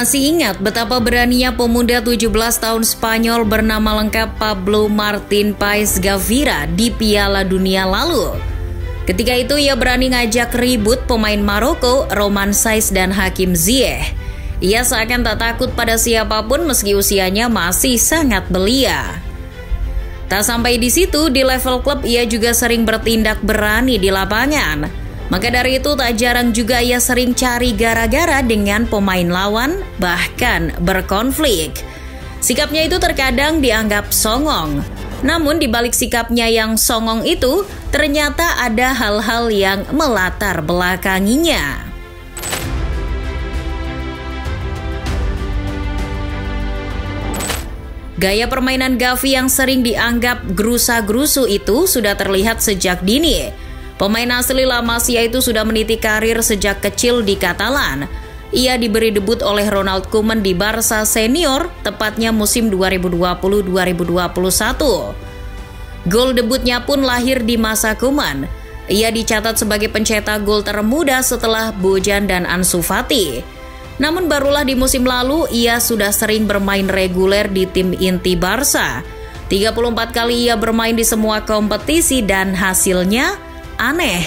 Masih ingat betapa beraninya pemuda 17 tahun Spanyol bernama lengkap Pablo Martín Páez Gavira di Piala Dunia lalu? Ketika itu ia berani ngajak ribut pemain Maroko Romain Saïss dan Hakim Ziyech. Ia seakan tak takut pada siapapun meski usianya masih sangat belia. Tak sampai di situ, di level klub ia juga sering bertindak berani di lapangan. Maka dari itu tak jarang juga ia sering cari gara-gara dengan pemain lawan, bahkan berkonflik. Sikapnya itu terkadang dianggap songong. Namun di balik sikapnya yang songong itu, ternyata ada hal-hal yang melatar belakanginya. Gaya permainan Gavi yang sering dianggap gerusa-gerusu itu sudah terlihat sejak dini. Pemain asli La Masia itu sudah meniti karir sejak kecil di Catalan. Ia diberi debut oleh Ronald Koeman di Barca Senior, tepatnya musim 2020-2021. Gol debutnya pun lahir di masa Koeman. Ia dicatat sebagai pencetak gol termuda setelah Bojan dan Ansu Fati. Namun barulah di musim lalu ia sudah sering bermain reguler di tim inti Barca. 34 kali ia bermain di semua kompetisi dan hasilnya aneh.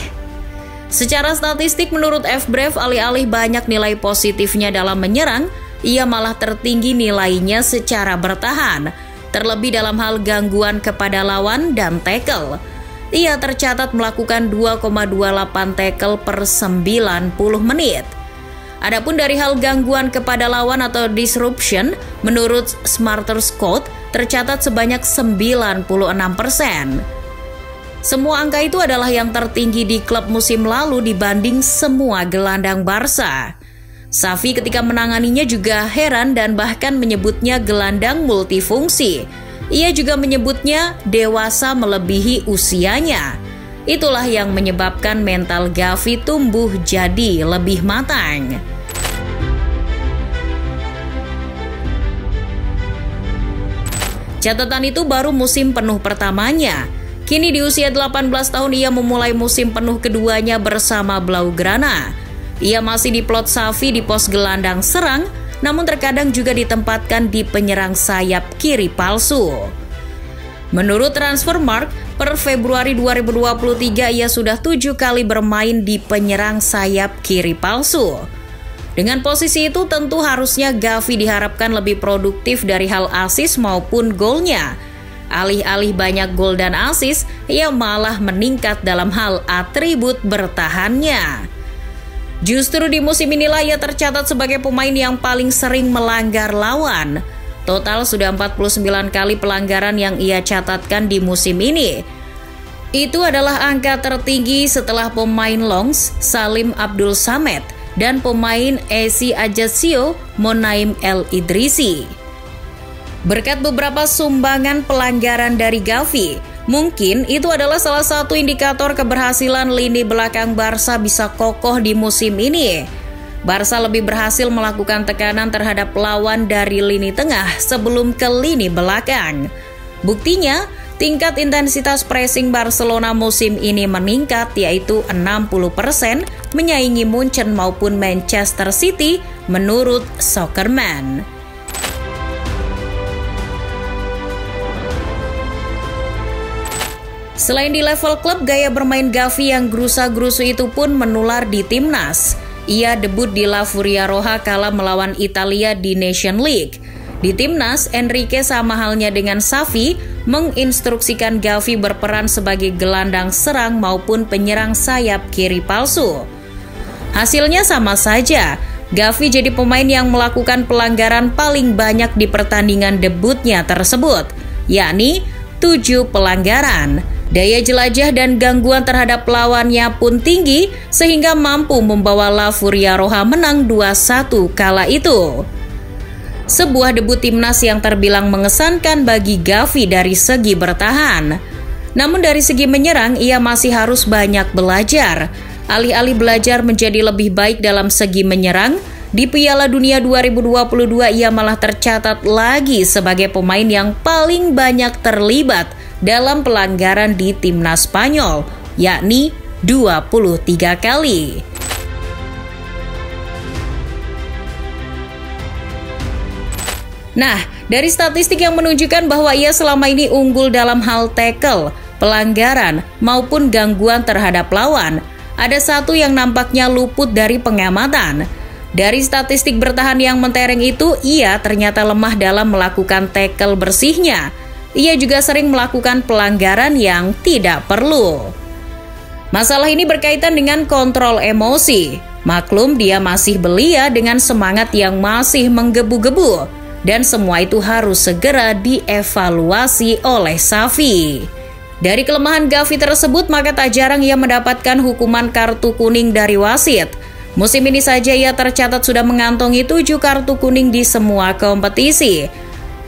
Secara statistik menurut FBref, alih-alih banyak nilai positifnya dalam menyerang, ia malah tertinggi nilainya secara bertahan, terlebih dalam hal gangguan kepada lawan dan tackle. Ia tercatat melakukan 2,28 tackle per 90 menit. Adapun dari hal gangguan kepada lawan atau disruption, menurut Smarter Squad tercatat sebanyak 96%. Semua angka itu adalah yang tertinggi di klub musim lalu dibanding semua gelandang Barca. Xavi ketika menanganinya juga heran dan bahkan menyebutnya gelandang multifungsi. Ia juga menyebutnya dewasa melebihi usianya. Itulah yang menyebabkan mental Gavi tumbuh jadi lebih matang. Catatan itu baru musim penuh pertamanya. Kini di usia 18 tahun ia memulai musim penuh keduanya bersama Blaugrana. Ia masih diplot Xavi di pos gelandang serang, namun terkadang juga ditempatkan di penyerang sayap kiri palsu. Menurut Transfermarkt, per Februari 2023 ia sudah 7 kali bermain di penyerang sayap kiri palsu. Dengan posisi itu tentu harusnya Gavi diharapkan lebih produktif dari hal assist maupun golnya. Alih-alih banyak gol dan assist, ia malah meningkat dalam hal atribut bertahannya. Justru di musim inilah ia tercatat sebagai pemain yang paling sering melanggar lawan. Total sudah 49 kali pelanggaran yang ia catatkan di musim ini. Itu adalah angka tertinggi setelah pemain Lens Salim Abdul Samed dan pemain AC Ajaccio Monaim El Idrissi. Berkat beberapa sumbangan pelanggaran dari Gavi, mungkin itu adalah salah satu indikator keberhasilan lini belakang Barca bisa kokoh di musim ini. Barca lebih berhasil melakukan tekanan terhadap lawan dari lini tengah sebelum ke lini belakang. Buktinya, tingkat intensitas pressing Barcelona musim ini meningkat, yaitu 60%, menyaingi Munchen maupun Manchester City menurut Soccerman. Selain di level klub, gaya bermain Gavi yang gerusa-gerusu itu pun menular di timnas. Ia debut di La Furia Roja kala melawan Italia di Nation League. Di timnas, Enrique sama halnya dengan Xavi menginstruksikan Gavi berperan sebagai gelandang serang maupun penyerang sayap kiri palsu. Hasilnya sama saja. Gavi jadi pemain yang melakukan pelanggaran paling banyak di pertandingan debutnya tersebut, yakni 7 pelanggaran. Daya jelajah dan gangguan terhadap lawannya pun tinggi sehingga mampu membawa La Furia Roja menang 2-1 kala itu. Sebuah debut timnas yang terbilang mengesankan bagi Gavi dari segi bertahan. Namun dari segi menyerang ia masih harus banyak belajar. Alih-alih belajar menjadi lebih baik dalam segi menyerang, di Piala Dunia 2022 ia malah tercatat lagi sebagai pemain yang paling banyak terlibat dalam pelanggaran di timnas Spanyol, yakni 23 kali. Nah, dari statistik yang menunjukkan bahwa ia selama ini unggul dalam hal tackle, pelanggaran, maupun gangguan terhadap lawan, ada satu yang nampaknya luput dari pengamatan. Dari statistik bertahan yang mentereng itu, ia ternyata lemah dalam melakukan tackle bersihnya. Ia juga sering melakukan pelanggaran yang tidak perlu. Masalah ini berkaitan dengan kontrol emosi. Maklum dia masih belia dengan semangat yang masih menggebu-gebu. Dan semua itu harus segera dievaluasi oleh Xavi. Dari kelemahan Gavi tersebut, maka tak jarang ia mendapatkan hukuman kartu kuning dari wasit. Musim ini saja ia tercatat sudah mengantongi 7 kartu kuning di semua kompetisi.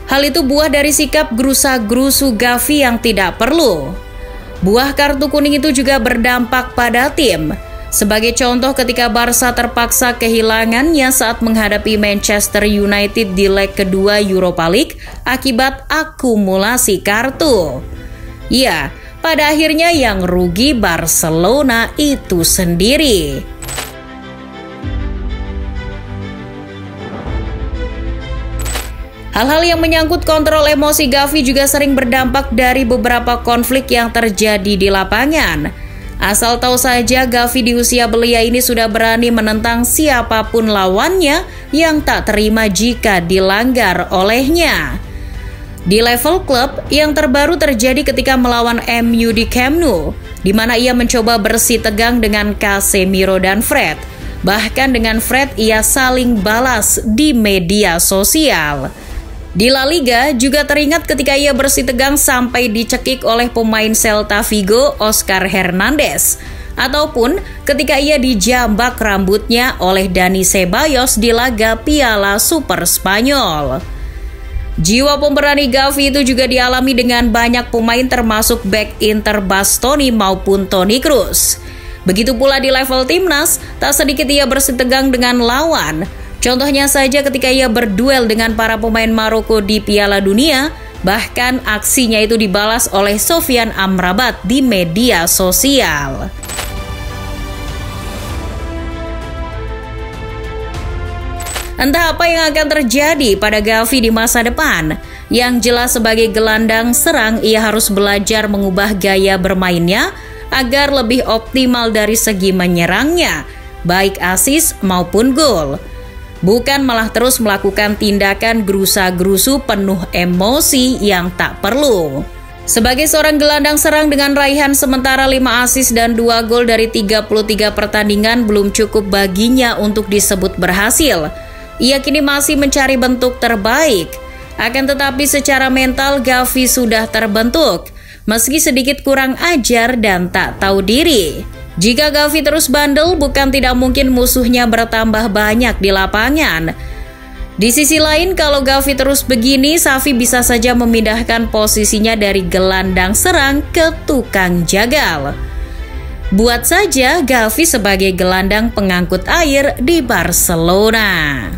Hal itu buah dari sikap gerusa-gerusu Gavi yang tidak perlu. Buah kartu kuning itu juga berdampak pada tim. Sebagai contoh, ketika Barca terpaksa kehilangannya saat menghadapi Manchester United di leg kedua Europa League akibat akumulasi kartu. Ya, pada akhirnya yang rugi Barcelona itu sendiri. Hal-hal yang menyangkut kontrol emosi Gavi juga sering berdampak dari beberapa konflik yang terjadi di lapangan. Asal tahu saja, Gavi di usia belia ini sudah berani menentang siapapun lawannya yang tak terima jika dilanggar olehnya. Di level klub, yang terbaru terjadi ketika melawan MU di Camp Nou, di mana ia mencoba bersih tegang dengan Casemiro dan Fred. Bahkan dengan Fred ia saling balas di media sosial. Di La Liga juga teringat ketika ia bersih tegang sampai dicekik oleh pemain Celta Vigo Oscar Hernandez, ataupun ketika ia dijambak rambutnya oleh Dani Ceballos di laga Piala Super Spanyol. Jiwa pemberani Gavi itu juga dialami dengan banyak pemain termasuk bek Inter Bastoni maupun Toni Kroos. Begitu pula di level timnas, tak sedikit ia bersih tegang dengan lawan. Contohnya saja ketika ia berduel dengan para pemain Maroko di Piala Dunia, bahkan aksinya itu dibalas oleh Sofyan Amrabat di media sosial. Entah apa yang akan terjadi pada Gavi di masa depan. Yang jelas sebagai gelandang serang, ia harus belajar mengubah gaya bermainnya agar lebih optimal dari segi menyerangnya, baik assist maupun gol. Bukan malah terus melakukan tindakan gerusa-gerusu penuh emosi yang tak perlu. Sebagai seorang gelandang serang dengan raihan sementara 5 assist dan 2 gol dari 33 pertandingan belum cukup baginya untuk disebut berhasil. Ia kini masih mencari bentuk terbaik. Akan tetapi secara mental Gavi sudah terbentuk, meski sedikit kurang ajar dan tak tahu diri. Jika Gavi terus bandel, bukan tidak mungkin musuhnya bertambah banyak di lapangan. Di sisi lain, kalau Gavi terus begini, Xavi bisa saja memindahkan posisinya dari gelandang serang ke tukang jagal. Buat saja Gavi sebagai gelandang pengangkut air di Barcelona.